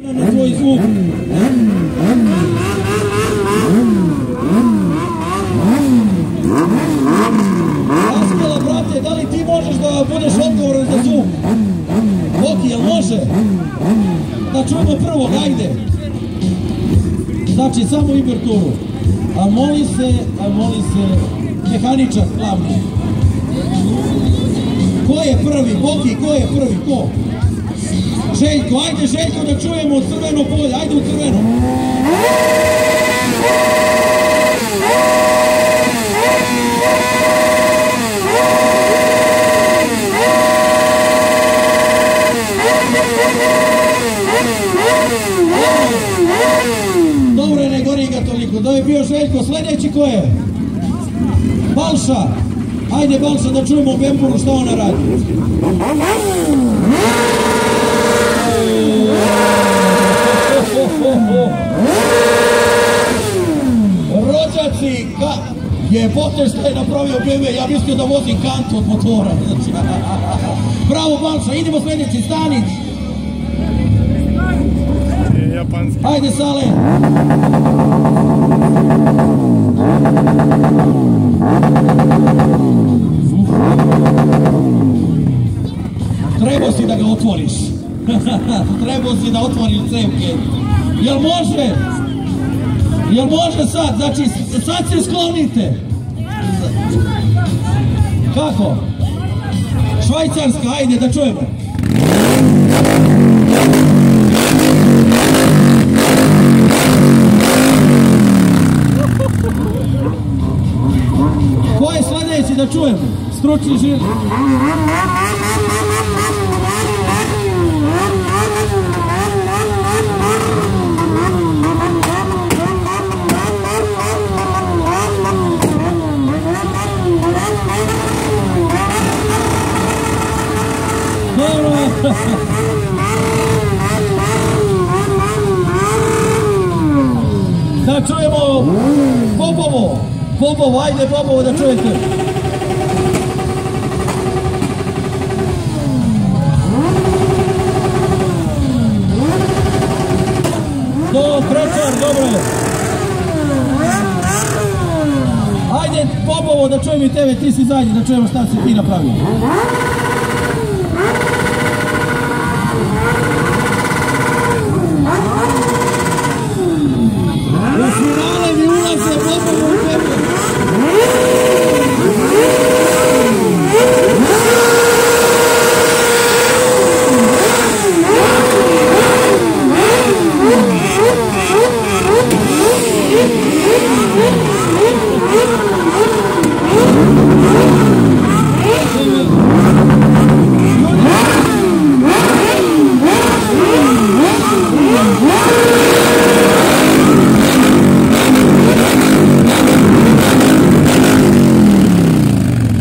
Na tvoj zvuk. Raskala, brate, da li ti možeš da budeš odgovoran za zvuk? Boki, jel može? Da čujemo prvo, ajde. Znači, samo inverturu. A moli se, mehaničar glavni. Ko je prvi? Boki, ko je prvi? Ko? Željko, ajde Željko da čujemo u crveno polje, ajde u crveno. Dobro, ne gori ga toliko, da je bio Željko, sljedeći ko je? Balša, ajde Balša da čujemo u Bemburu šta ona radi. Rođaci, jebote šta je napravio BMW, ja mislio da vozim kantu od motora. Bravo Balša, idemo sljedeći, Stanić. Ajde Sale. Trebao si da ga otvoriš. Trebao si da otvoriš cevke. Jel može? Jel može sad? Znači, sad se sklonite. Kako? Švajcarska, ajde da čujemo. Ko je sljedeći da čujemo? Stručni žir. Da čujemo Popovo, ajde Popovo da čujete. Do Krečar, dobro je. Ajde Popovo da čujemo i tebe, ti si zadnji, da čujemo šta si ti napravio. U finale mi ulaze Popovo u tebe.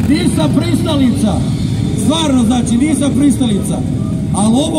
Nisam pristalica, stvarno znači nisam pristalica, ali ovo